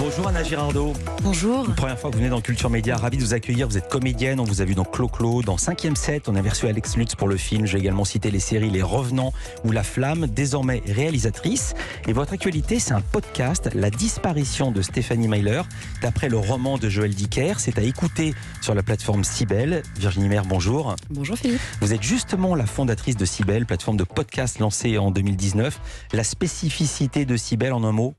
Bonjour Anna Girardot. Bonjour. Une première fois que vous venez dans Culture Média, ravi de vous accueillir. Vous êtes comédienne, on vous a vu dans Clo-Clo, dans 5e set, on a reçu Alex Lutz pour le film. J'ai également cité les séries Les Revenants ou La Flamme, désormais réalisatrice. Et votre actualité, c'est un podcast, La disparition de Stéphanie Myler, d'après le roman de Joël Dicker. C'est à écouter sur la plateforme Sibel. Virginie Maire, bonjour. Bonjour Philippe. Vous êtes justement la fondatrice de Sibel, plateforme de podcast lancée en 2019. La spécificité de Sibel en un mot?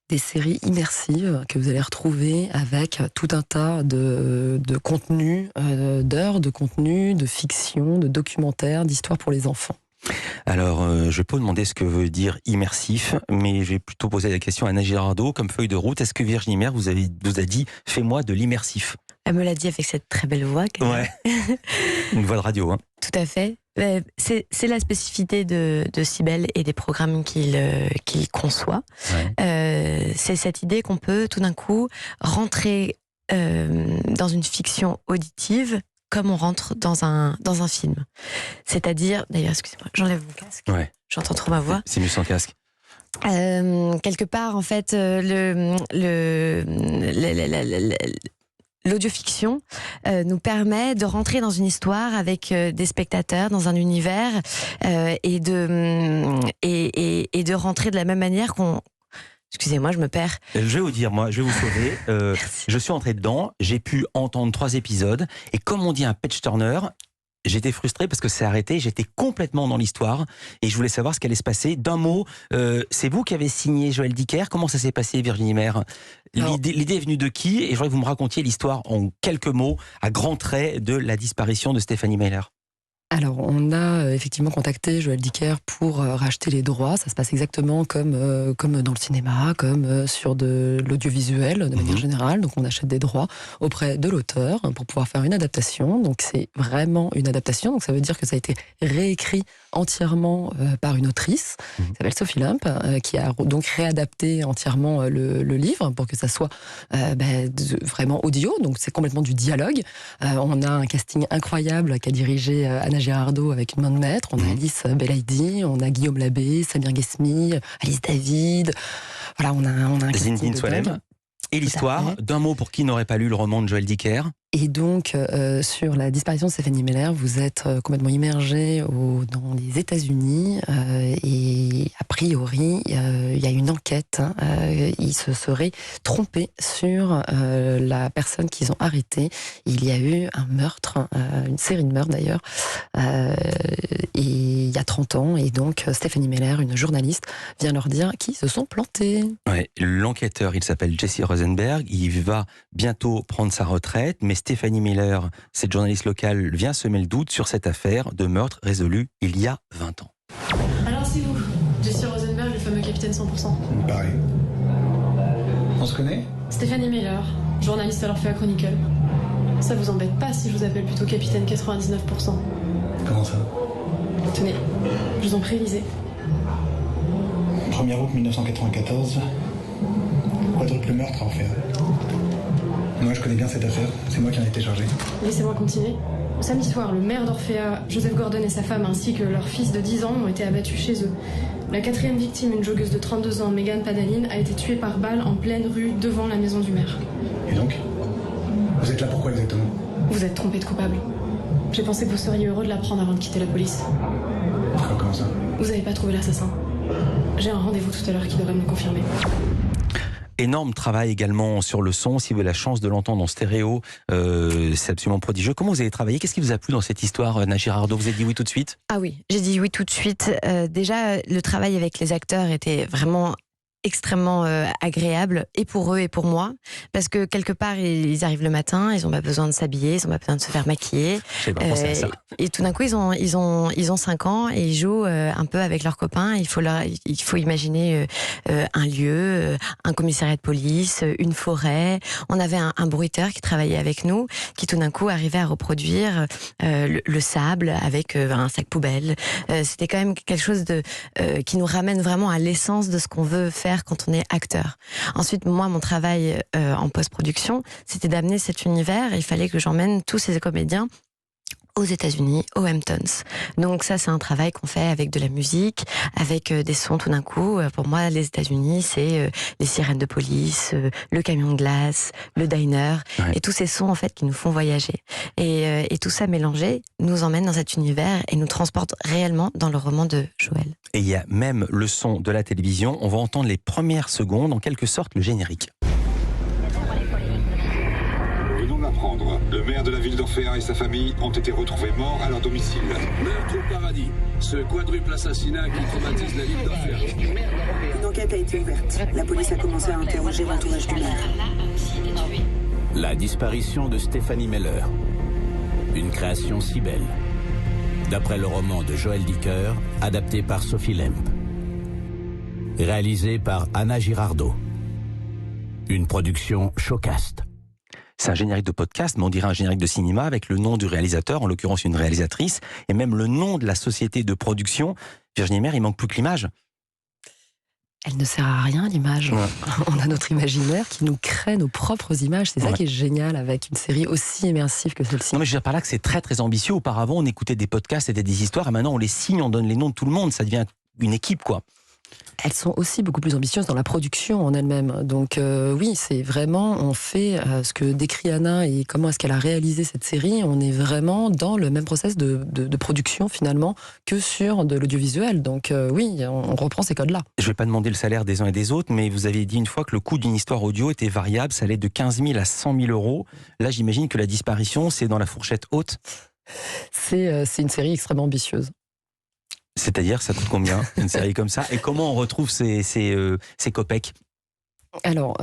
Des séries immersives que vous allez retrouver avec tout un tas de contenus, d'heures de contenu, de fiction, de documentaires, d'histoires pour les enfants. Alors, je ne vais pas vous demander ce que veut dire immersif, mais je vais plutôt poser la question à Anna Girardot, comme feuille de route. Est-ce que Virginie Maire vous a dit « fais-moi de l'immersif » ? Elle me l'a dit avec cette très belle voix. Ouais. Une voix de radio, hein. Tout à fait. C'est la spécificité de Sibel et des programmes qu'il conçoit. Ouais. C'est cette idée qu'on peut tout d'un coup rentrer dans une fiction auditive comme on rentre dans un film. C'est-à-dire, d'ailleurs, excusez-moi, j'enlève mon casque. Ouais. J'entends trop ma voix. C'est mieux sans casque. Quelque part, en fait, l'audiofiction nous permet de rentrer dans une histoire avec des spectateurs, dans un univers, et de rentrer de la même manière qu'on... Excusez-moi, je me perds. Je vais vous dire, moi, je vais vous sauver. Je suis entré dedans, j'ai pu entendre 3 épisodes, et comme on dit un page turner, j'étais frustré parce que c'est arrêté, j'étais complètement dans l'histoire, et je voulais savoir ce qui allait se passer. D'un mot, c'est vous qui avez signé Joël Dicker. Comment ça s'est passé, Virginie Maire ? L'idée est venue de qui ? Et je voudrais que vous me racontiez l'histoire en quelques mots, à grands traits, de la disparition de Stéphanie Myler. Alors, on a effectivement contacté Joël Dicker pour racheter les droits. Ça se passe exactement comme dans le cinéma, comme sur de l'audiovisuel de manière générale. Donc, on achète des droits auprès de l'auteur pour pouvoir faire une adaptation. Donc, c'est vraiment une adaptation. Donc, ça veut dire que ça a été réécrit entièrement par une autrice qui s'appelle Sophie Lump, qui a donc réadapté entièrement le livre pour que ça soit vraiment audio. Donc, c'est complètement du dialogue. On a un casting incroyable qu'a dirigé Anna Girardot avec une main de maître. On a Alice Belaïdi, on a Guillaume Labbé, Samir Ghesmi, Alice David. Voilà, on a un casting Zinedine Soualem. Et l'histoire, d'un mot pour qui n'aurait pas lu le roman de Joël Dicker. Et donc, sur la disparition de Stéphanie Myler, vous êtes complètement immergé dans les États-Unis et a priori, il y a une enquête. Ils se seraient trompés sur la personne qu'ils ont arrêtée. Il y a eu un meurtre, une série de meurtres d'ailleurs, et il y a 30 ans. Et donc, Stéphanie Myler, une journaliste, vient leur dire qu'ils se sont plantés. Ouais, l'enquêteur, il s'appelle Jesse Rosenberg. Il va bientôt prendre sa retraite, mais Stéphanie Myler, cette journaliste locale, vient semer le doute sur cette affaire de meurtre résolue il y a 20 ans. Alors c'est vous, Jesse Rosenberg, le fameux capitaine 100%. Pareil. On se connaît ? Stéphanie Myler, journaliste à l'Orphea Chronicle. Ça vous embête pas si je vous appelle plutôt capitaine 99%? Comment ça ? Tenez, je vous en prie, lisez. 1er août 1994, quadruple meurtre à Orphea. Moi, je connais bien cette affaire. C'est moi qui en ai été chargé. Laissez-moi continuer. Samedi soir, le maire d'Orphea, Joseph Gordon et sa femme, ainsi que leur fils de 10 ans, ont été abattus chez eux. La 4e victime, une joggeuse de 32 ans, Megan Padaline, a été tuée par balle en pleine rue devant la maison du maire. Et donc ? Vous êtes là pourquoi exactement ? Vous êtes trompé de coupable. J'ai pensé que vous seriez heureux de l'apprendre avant de quitter la police. Comment ça ? Vous n'avez pas trouvé l'assassin. J'ai un rendez-vous tout à l'heure qui devrait me le confirmer. Énorme travail également sur le son. Si vous avez la chance de l'entendre en stéréo, c'est absolument prodigieux. Comment vous avez travaillé ? Qu'est-ce qui vous a plu dans cette histoire, Anna Girardot ? Vous avez dit oui tout de suite ? Ah oui, j'ai dit oui tout de suite. Déjà, le travail avec les acteurs était vraiment extrêmement agréable, et pour eux et pour moi, parce que quelque part ils arrivent le matin, ils n'ont pas besoin de s'habiller, ils n'ont pas besoin de se faire maquiller, et tout d'un coup ils ont 5 ans et ils jouent un peu avec leurs copains. Il faut imaginer un lieu, un commissariat de police, une forêt. On avait un bruiteur qui travaillait avec nous, qui tout d'un coup arrivait à reproduire le sable avec un sac poubelle. C'était quand même quelque chose qui nous ramène vraiment à l'essence de ce qu'on veut faire quand on est acteur. Ensuite, moi, mon travail en post-production, c'était d'amener cet univers. Il fallait que j'emmène tous ces comédiens aux États-Unis, aux Hamptons. Donc ça, c'est un travail qu'on fait avec de la musique, avec des sons tout d'un coup. Pour moi, les États-Unis, c'est les sirènes de police, le camion de glace, le diner, et tous ces sons en fait qui nous font voyager. Et tout ça mélangé nous emmène dans cet univers et nous transporte réellement dans le roman de Joël. Et il y a même le son de la télévision. On va entendre les premières secondes, en quelque sorte le générique. Venons d'apprendre. Le maire de la ville d'Orphéa et sa famille ont été retrouvés morts à leur domicile. Meurtre au paradis. Ce quadruple assassinat qui traumatise la ville d'Orphéa. Une enquête a été ouverte. La police a commencé à interroger l'entourage du maire. La disparition de Stéphanie Meller. Une création si belle. D'après le roman de Joël Dicker, adapté par Sophie Lemp. Réalisé par Anna Girardot. Une production Showcast. C'est un générique de podcast, mais on dirait un générique de cinéma avec le nom du réalisateur, en l'occurrence une réalisatrice, et même le nom de la société de production. Virginie Maire, il manque plus que l'image. Elle ne sert à rien, l'image. Ouais. On a notre imaginaire qui nous crée nos propres images. C'est ça qui est génial avec une série aussi immersive que celle-ci. Non, mais je veux dire par là que c'est très très ambitieux. Auparavant, on écoutait des podcasts, c'était des histoires, et maintenant on les signe, on donne les noms de tout le monde. Ça devient une équipe, quoi. Elles sont aussi beaucoup plus ambitieuses dans la production en elles-mêmes. Donc oui, c'est vraiment, on fait ce que décrit Anna et comment est-ce qu'elle a réalisé cette série. On est vraiment dans le même process de production finalement que sur de l'audiovisuel. Donc oui, on reprend ces codes-là. Je ne vais pas demander le salaire des uns et des autres, mais vous avez dit une fois que le coût d'une histoire audio était variable, ça allait de 15 000 à 100 000 euros. Là, j'imagine que la disparition, c'est dans la fourchette haute. C'est une série extrêmement ambitieuse. C'est-à-dire, ça coûte combien, une série comme ça? Et comment on retrouve ces copecs? Alors,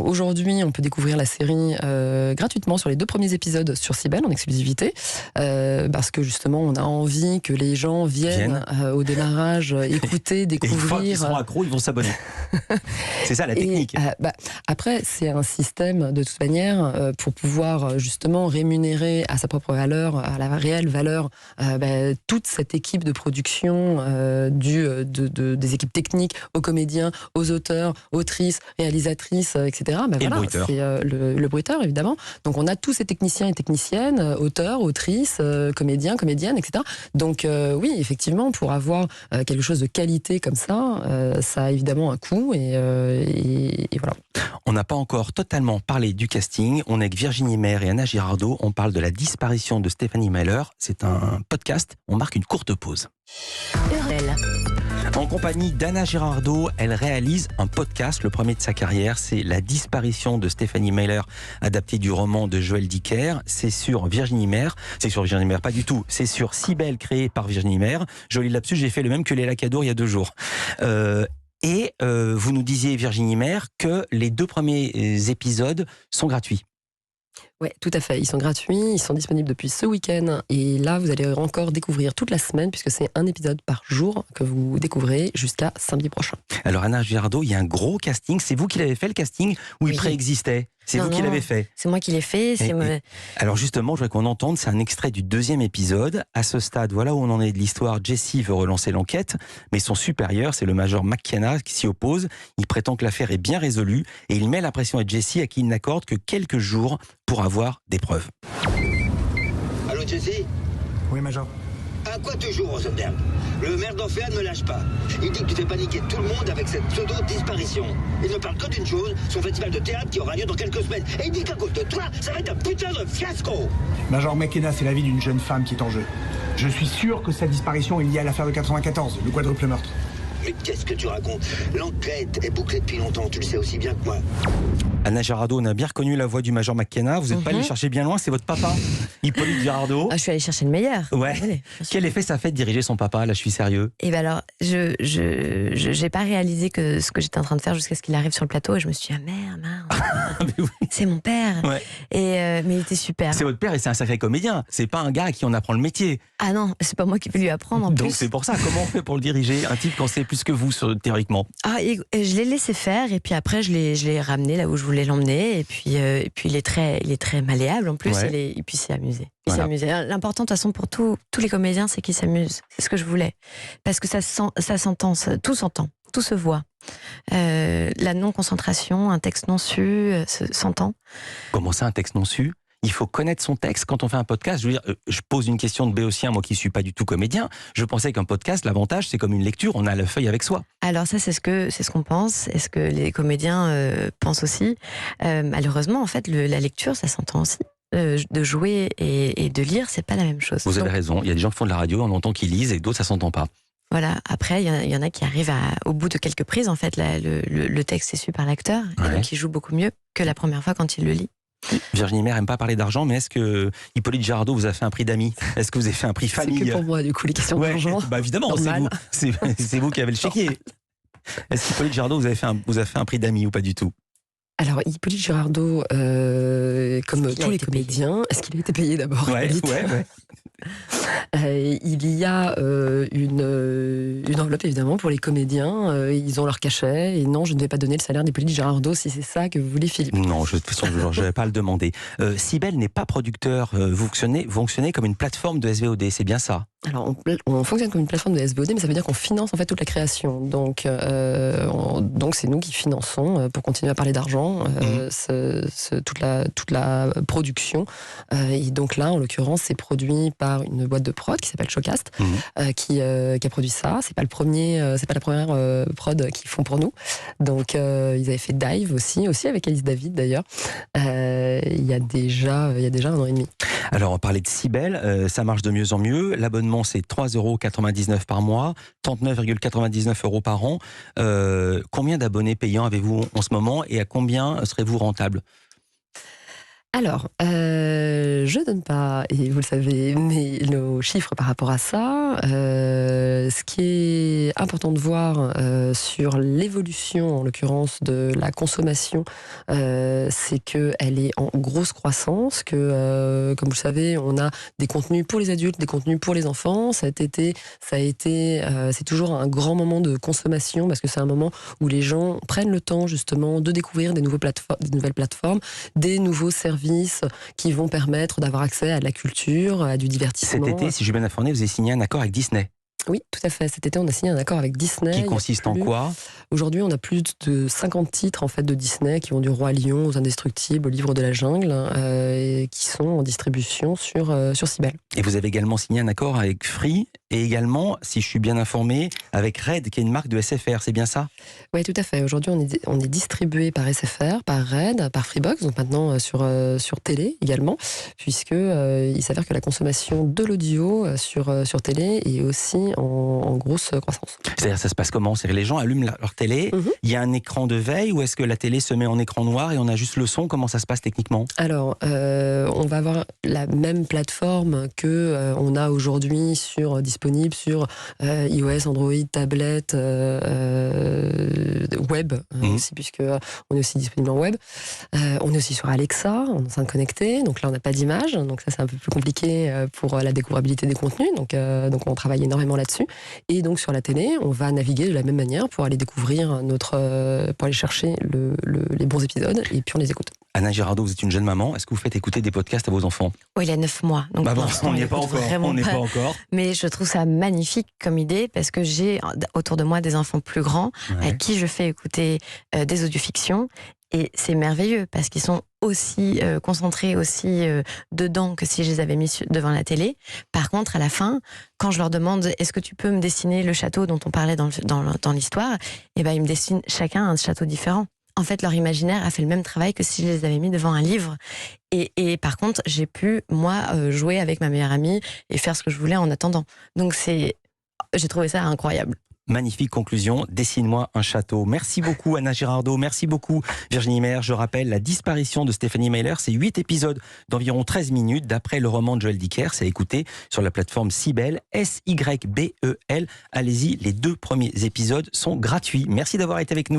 aujourd'hui, on peut découvrir la série gratuitement sur les 2 premiers épisodes sur Sibel en exclusivité, parce que justement, on a envie que les gens viennent au démarrage, écouter, découvrir. Et une fois qu'ils seront accros, ils vont s'abonner. C'est ça la technique. Après, c'est un système de toute manière pour pouvoir justement rémunérer à sa propre valeur, à la réelle valeur, toute cette équipe de production, des équipes techniques, aux comédiens, aux auteurs, autrices, réalisatrices, etc. Et voilà, c'est le bruiteur, évidemment. Donc on a tous ces techniciens et techniciennes, auteurs, autrices, comédiens, comédiennes, etc. Donc oui, effectivement, pour avoir quelque chose de qualité comme ça, ça a évidemment un coût et voilà. On n'a pas encore totalement parlé du casting. On est avec Virginie Maire et Anna Girardot. On parle de la disparition de Stéphanie Meller. C'est un podcast. On marque une courte pause. En compagnie d'Anna Girardot, elle réalise un podcast, le premier de sa carrière, c'est La disparition de Stéphanie Meller, adapté du roman de Joël Dicker. C'est sur Virginie Maire, pas du tout, c'est sur Sibel, créé par Virginie Maire. Joli lapsus, j'ai fait le même que Léla Cadour il y a 2 jours. Vous nous disiez, Virginie Maire, que les 2 premiers épisodes sont gratuits. Oui, tout à fait. Ils sont gratuits, ils sont disponibles depuis ce week-end. Et là, vous allez encore découvrir toute la semaine, puisque c'est un épisode par jour que vous découvrez jusqu'à samedi prochain. Alors, Anna Girardot, il y a un gros casting. C'est vous qui l'avez fait, le casting, ou il préexistait? C'est vous qui l'avez fait? C'est moi qui l'ai fait. Alors justement, je voudrais qu'on entende, c'est un extrait du 2e épisode. À ce stade, voilà où on en est de l'histoire. Jesse veut relancer l'enquête, mais son supérieur, c'est le major McKenna, qui s'y oppose. Il prétend que l'affaire est bien résolue et il met la pression à Jesse, à qui il n'accorde que quelques jours pour avoir des preuves. Allô, Jesse? Oui, major. À quoi toujours, Rosenberg? Le maire d'Orphéa ne me lâche pas. Il dit que tu fais paniquer tout le monde avec cette pseudo-disparition. Il ne parle que d'une chose, son festival de théâtre qui aura lieu dans quelques semaines. Et il dit qu'à cause de toi, ça va être un putain de fiasco. Major McKenna, c'est la vie d'une jeune femme qui est en jeu. Je suis sûr que sa disparition est liée à l'affaire de 94, le quadruple meurtre. Mais qu'est-ce que tu racontes? L'enquête est bouclée depuis longtemps, tu le sais aussi bien que moi. Anna Girardot, on a bien reconnu la voix du major McKenna. Vous n'êtes pas allé chercher bien loin, c'est votre papa, Hippolyte Girardot. Je suis allée chercher le meilleur. Ouais. Allez, quel effet ça fait de diriger son papa? Là, je suis sérieux. Et ben alors, je n'ai pas réalisé que ce que j'étais en train de faire jusqu'à ce qu'il arrive sur le plateau et je me suis dit, merde, oui. C'est mon père. Ouais. Mais il était super. C'est votre père et c'est un sacré comédien. C'est pas un gars à qui on apprend le métier. Ah non, c'est pas moi qui vais lui apprendre en plus. Donc c'est pour ça. Comment on fait pour le diriger, un type qui en sait plus que vous théoriquement? Et je l'ai laissé faire et puis après je l'ai ramené là où je voulais l'emmener et puis il est très malléable en plus. Ouais. Et puis c'est amusé. L'important de toute façon pour tous les comédiens, c'est qu'ils s'amusent. C'est ce que je voulais parce que ça s'entend, tout s'entend, tout se voit. La non-concentration, un texte non su s'entend. Comment ça, un texte non su? il faut connaître son texte quand on fait un podcast. Je veux dire, je pose une question de béotien, moi qui suis pas du tout comédien. Je pensais qu'un podcast, l'avantage, c'est comme une lecture, on a la feuille avec soi. Alors ça, c'est ce qu'on pense, et ce que les comédiens pensent aussi. Malheureusement, en fait, la lecture, ça s'entend aussi. De jouer et de lire, c'est pas la même chose. Vous avez raison, il y a des gens qui font de la radio, on entend qu'ils lisent, et d'autres, ça s'entend pas. Voilà, après, il y en a qui arrivent au bout de quelques prises, en fait, le texte est su par l'acteur, et donc il joue beaucoup mieux que la première fois quand il le lit. Virginie Maire n'aime pas parler d'argent, mais est-ce que Hippolyte Girardot vous a fait un prix d'amis? Est-ce que vous avez fait un prix famille? C'est que pour moi, du coup, les questions d'argent. Bah évidemment, c'est vous qui avez le chéquier. Est-ce qu'Hippolyte Girardot vous a fait un prix d'amis ou pas du tout? Alors, Hippolyte Girardot, comme tous les comédiens, est-ce qu'il a été payé d'abord? Ouais. Il y a une enveloppe, évidemment, pour les comédiens. Ils ont leur cachet. Et non, je ne vais pas donner le salaire d'Hippolyte Girardot si c'est ça que vous voulez, Philippe. Non, de toute façon, je ne vais pas le demander. Sibelle n'est pas producteur. Vous fonctionnez comme une plateforme de SVOD, c'est bien ça? Alors, on fonctionne comme une plateforme de SVOD, mais ça veut dire qu'on finance en fait toute la création. Donc c'est nous qui finançons, pour continuer à parler d'argent, toute la production. Et donc là, en l'occurrence, c'est produit par une boîte de prod qui s'appelle Showcast, qui a produit ça. C'est pas la première prod qu'ils font pour nous. Donc ils avaient fait Dive aussi avec Alice David d'ailleurs. Il y a déjà 1 an et demi. Alors on parlait de Sibelle, ça marche de mieux en mieux. L'abonnement c'est 3,99 € par mois, 39,99 € par an. Combien d'abonnés payants avez-vous en ce moment et à combien serez-vous rentable? Alors, je donne pas, et vous le savez, nos chiffres par rapport à ça. Ce qui est important de voir sur l'évolution, en l'occurrence, de la consommation, c'est qu'elle est en grosse croissance, que, comme vous le savez, on a des contenus pour les adultes, des contenus pour les enfants. C'est toujours un grand moment de consommation, parce que c'est un moment où les gens prennent le temps, justement, de découvrir des nouvelles plateformes, des nouveaux services qui vont permettre d'avoir accès à de la culture, à du divertissement. Cet été, si je suis bien informé, vous avez signé un accord avec Disney. Oui, tout à fait. Cet été, on a signé un accord avec Disney. Qui consiste en quoi? Aujourd'hui, on a plus de 50 titres en fait, de Disney qui vont du Roi Lion aux Indestructibles, au Livre de la Jungle, et qui sont en distribution sur Sibelle. Et vous avez également signé un accord avec Free, et également, si je suis bien informé, avec Red, qui est une marque de SFR, c'est bien ça? Oui, tout à fait. Aujourd'hui, on est distribué par SFR, par Red, par Freebox, donc maintenant sur télé également, puisque il s'avère que la consommation de l'audio sur télé est aussi en grosse croissance. C'est-à-dire, ça se passe comment? C'est-à-dire, les gens allument leur télé, il y a un écran de veille, ou est-ce que la télé se met en écran noir et on a juste le son? Comment ça se passe techniquement? Alors, on va avoir la même plateforme que on a aujourd'hui disponible sur iOS, Android, tablette, web aussi, puisque on est aussi disponible en web. On est aussi sur Alexa, en enceinte connectée. Donc là, on n'a pas d'image, donc ça c'est un peu plus compliqué pour la découvrabilité des contenus. Donc on travaille énormément là-dessus. Et donc sur la télé, on va naviguer de la même manière pour aller découvrir pour aller chercher les bons épisodes, et puis on les écoute. Anna Girardot, vous êtes une jeune maman. Est-ce que vous faites écouter des podcasts à vos enfants? Oui, il a 9 mois. Donc on n'y est pas encore. Mais je trouve ça magnifique comme idée, parce que j'ai autour de moi des enfants plus grands à qui je fais écouter des audiofictions. Et c'est merveilleux, parce qu'ils sont aussi concentrés, aussi dedans que si je les avais mis devant la télé. Par contre, à la fin, quand je leur demande « Est-ce que tu peux me dessiner le château dont on parlait dans l'histoire ?» Eh ben, ils me dessinent chacun un château différent. En fait, leur imaginaire a fait le même travail que si je les avais mis devant un livre. Et par contre, j'ai pu, moi, jouer avec ma meilleure amie et faire ce que je voulais en attendant. Donc j'ai trouvé ça incroyable. Magnifique conclusion, dessine-moi un château. Merci beaucoup Anna Girardot, merci beaucoup Virginie Maire. Je rappelle la disparition de Stéphanie Meller, c'est 8 épisodes d'environ 13 minutes d'après le roman de Joël Dicker. C'est à écouter sur la plateforme Sibelle, SYBEL. Allez-y, les 2 premiers épisodes sont gratuits. Merci d'avoir été avec nous.